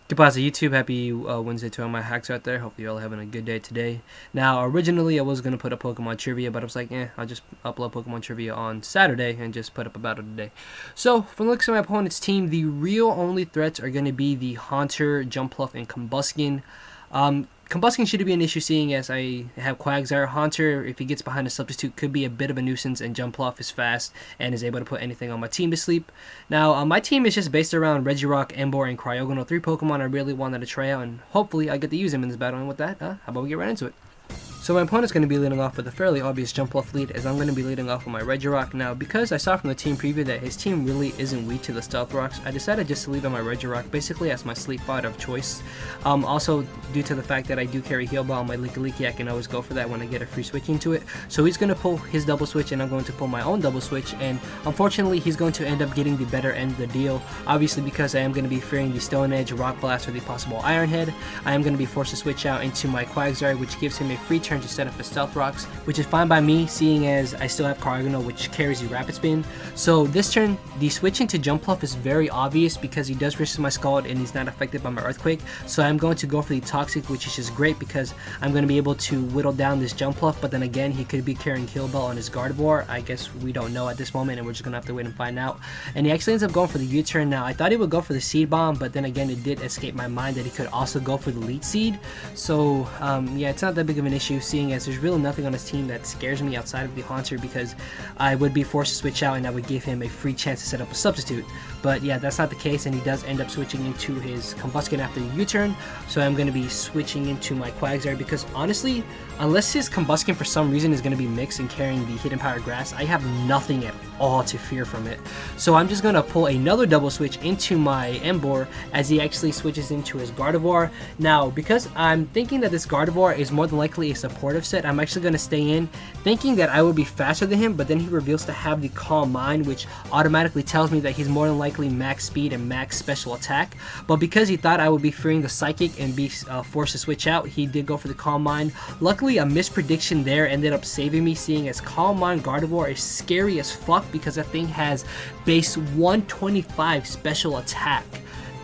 Goodbye to YouTube. Happy Wednesday to all my hacks out there. Hopefully you're all having a good day today. Now, originally I was going to put up Pokemon Trivia, but I was like, I'll just upload Pokemon Trivia on Saturday and just put up about it today. So, from the looks of my opponent's team, the real only threats are going to be the Haunter, Jumpluff, and Combuskin. Combuskin shouldn't be an issue seeing as I have Quagsire. Haunter, if he gets behind a substitute, could be a bit of a nuisance, and Jumpluff is fast and is able to put anything on my team to sleep. Now, my team is just based around Regirock, Emboar, and Cryogonal, 3 Pokemon I really wanted to try out, and hopefully I get to use them in this battle. And with that, how about we get right into it? So my opponent's going to be leading off with a fairly obvious Jumpluff lead, as I'm going to be leading off with my Regirock. Now, because I saw from the team preview that his team really isn't weak to the Stealth Rocks, I decided just to leave on my Regirock, basically as my sleep bot of choice. Also, due to the fact that I do carry Heal Ball on my Leaky, I can always go for that when I get a free switch into it. So he's going to pull his double switch, and I'm going to pull my own double switch, and unfortunately, he's going to end up getting the better end of the deal. Obviously, because I am going to be fearing the Stone Edge, Rock Blast, or the possible Iron Head, I am going to be forced to switch out into my Quagsire, which gives him a free turn to set up his Stealth Rocks, which is fine by me, seeing as I still have Cryogonal, which carries the Rapid Spin. So this turn, the switching to Jumpluff is very obvious because he does resist my Scald and he's not affected by my Earthquake. So I'm going to go for the Toxic, which is just great because I'm going to be able to whittle down this Jumpluff, but then again, he could be carrying Heal Bell on his Gardevoir. I guess we don't know at this moment, and we're just going to have to wait and find out. And he actually ends up going for the U-turn. Now, I thought he would go for the Seed Bomb, but then again, it did escape my mind that he could also go for the Leech Seed. So, yeah, it's not that big of an issue, seeing as there's really nothing on his team that scares me outside of the Haunter, because I would be forced to switch out and I would give him a free chance to set up a substitute. But yeah, that's not the case, and he does end up switching into his Combuskin after the U-turn, so I'm going to be switching into my Quagsire because honestly, unless his Combuskin for some reason is going to be mixed and carrying the Hidden Power Grass, I have nothing at all to fear from it. So I'm just going to pull another double switch into my Emboar as he actually switches into his Gardevoir. Now, because I'm thinking that this Gardevoir is more than likely a supportive set, I'm actually going to stay in thinking that I will be faster than him, but then he reveals to have the Calm Mind, which automatically tells me that he's more than likely max speed and max special attack. But because he thought I would be fearing the Psychic and be forced to switch out, he did go for the Calm Mind. Luckily, a misprediction there ended up saving me, seeing as Calm Mind Gardevoir is scary as fuck because that thing has base 125 special attack.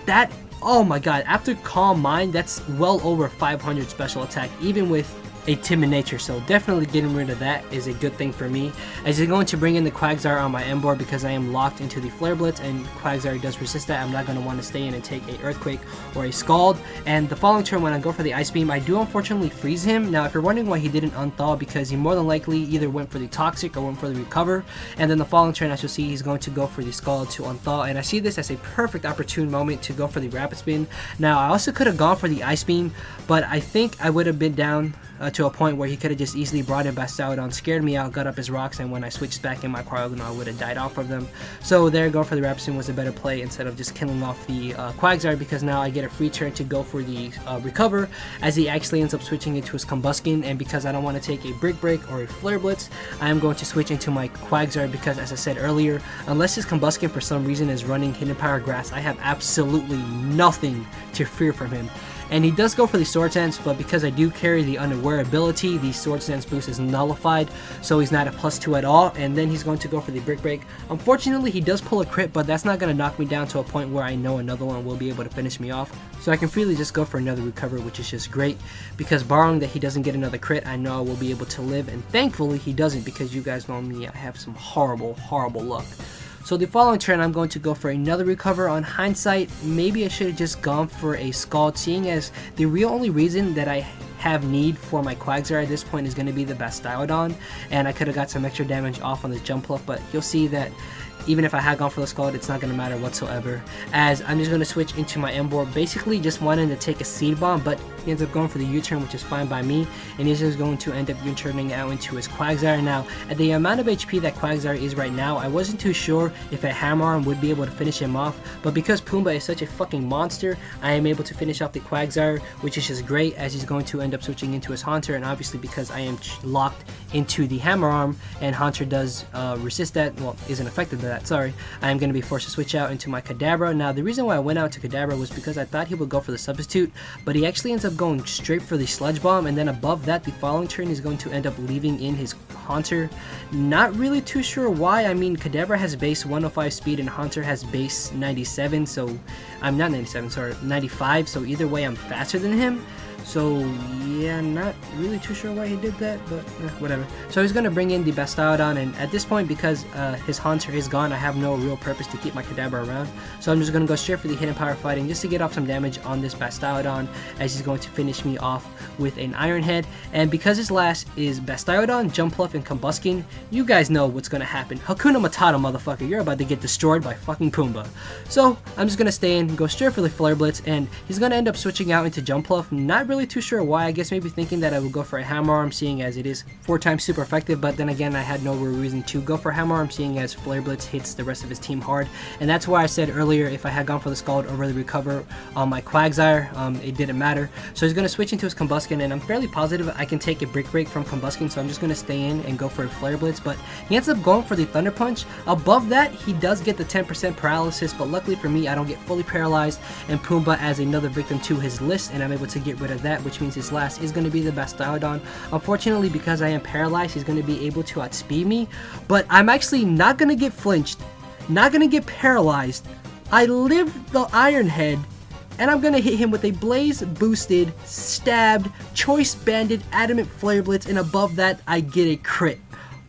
That, oh my god, after Calm Mind, that's well over 500 special attack, even with a timid nature, so definitely getting rid of that is a good thing for me. As he's going to bring in the Quagsire on my Emboar because I am locked into the Flare Blitz, and Quagsire does resist that. I'm not going to want to stay in and take a Earthquake or a Scald. And the following turn when I go for the Ice Beam, I do unfortunately freeze him. Now, if you're wondering why he didn't unthaw, because he more than likely either went for the Toxic or went for the Recover, and then the following turn, as you'll see, he's going to go for the Scald to unthaw, and I see this as a perfect opportune moment to go for the Rapid Spin. Now, I also could have gone for the Ice Beam, but I think I would have been down to a point where he could have just easily brought in Bastoudon, scared me out, got up his rocks, and when I switched back in my Cryogonal, I would have died off of them. So there, going for the Rapid Spin was a better play instead of just killing off the Quagsire, because now I get a free turn to go for the Recover, as he actually ends up switching into his Combuskin, and because I don't want to take a Brick Break or a Flare Blitz, I am going to switch into my Quagsire because, as I said earlier, unless his Combuskin for some reason is running Hidden Power Grass, I have absolutely nothing to fear from him. And he does go for the Sword Dance, but because I do carry the Unaware ability, the Sword Dance boost is nullified, so he's not a +2 at all, and then he's going to go for the Brick Break. Unfortunately, he does pull a crit, but that's not going to knock me down to a point where I know another one will be able to finish me off, so I can freely just go for another Recover, which is just great, because barring that he doesn't get another crit, I know I will be able to live, and thankfully he doesn't, because you guys know me, I have some horrible luck. So the following turn, I'm going to go for another Recover. On hindsight, maybe I should have just gone for a Scald, seeing as the real only reason that I have need for my Quagsire at this point is going to be the Bastoudon, and I could have got some extra damage off on the Jumpluff, but you'll see that even if I had gone for the Scald, it's not going to matter whatsoever, as I'm just going to switch into my Emboar, basically just wanting to take a Seed Bomb, but he ends up going for the U-turn, which is fine by me, and he's just going to end up U-turning out into his Quagsire. Now, at the amount of HP that Quagsire is right now, I wasn't too sure if a Hammer Arm would be able to finish him off, but because Pumbaa is such a fucking monster, I am able to finish off the Quagsire, which is just great, as he's going to end up switching into his Haunter, and obviously because I am locked into the Hammer Arm, and Haunter does resist that, well, isn't affected by that, sorry, I am going to be forced to switch out into my Kadabra. Now, the reason why I went out to Kadabra was because I thought he would go for the substitute, but he actually ends up going straight for the Sludge Bomb, and then above that, the following turn, he's going to end up leaving in his Haunter. Not really too sure why. I mean, Kadabra has base 105 speed and Haunter has base 97, so I'm not 97, sorry, 95, so either way I'm faster than him. So yeah, not really too sure why he did that, but whatever. So he's gonna bring in the Bastiodon, and at this point, because his Haunter is gone, I have no real purpose to keep my Kadabra around. So I'm just gonna go straight for the hidden power fighting just to get off some damage on this Bastiodon, as he's going to finish me off with an Iron Head. And because his last is Bastiodon, Jumpluff, and Combuskin, you guys know what's gonna happen. Hakuna Matata, motherfucker, you're about to get destroyed by fucking Pumbaa. So I'm just gonna stay in, go straight for the Flare Blitz, and he's gonna end up switching out into Jumpluff. Not really too sure why. I guess maybe thinking that I would go for a Hammer Arm, seeing as it is 4 times super effective, but then again I had no real reason to go for Hammer Arm, seeing as Flare Blitz hits the rest of his team hard. And that's why I said earlier, if I had gone for the Scald over the Recover on my Quagsire, it didn't matter. So he's going to switch into his Combuskin, and I'm fairly positive I can take a Brick Break from Combuskin, so I'm just going to stay in and go for a Flare Blitz. But he ends up going for the Thunder Punch. Above that, he does get the 10% paralysis, but luckily for me, I don't get fully paralyzed, and Pumbaa adds another victim to his list, and I'm able to get rid of that, which means his last is going to be the Bastiodon. Unfortunately, because I am paralyzed, he's going to be able to outspeed me, but I'm actually not going to get flinched, not going to get paralyzed. I live the Iron Head, and I'm going to hit him with a Blaze Boosted, Stabbed, Choice Banded, Adamant Flare Blitz, and above that, I get a crit.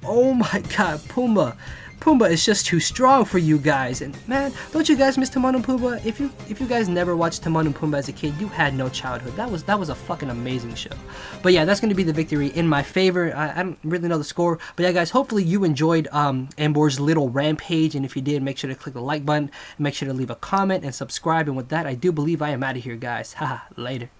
Oh my god, Pumbaa is just too strong for you guys. And man, don't you guys miss Timon and Pumbaa? If you guys never watched Timon and Pumbaa as a kid, you had no childhood. That was a fucking amazing show. But yeah, that's gonna be the victory in my favor. I don't really know the score, but yeah, guys, hopefully you enjoyed Emboar's little rampage, and if you did, make sure to click the like button, and make sure to leave a comment and subscribe. And with that, I do believe I am out of here, guys. Haha, later.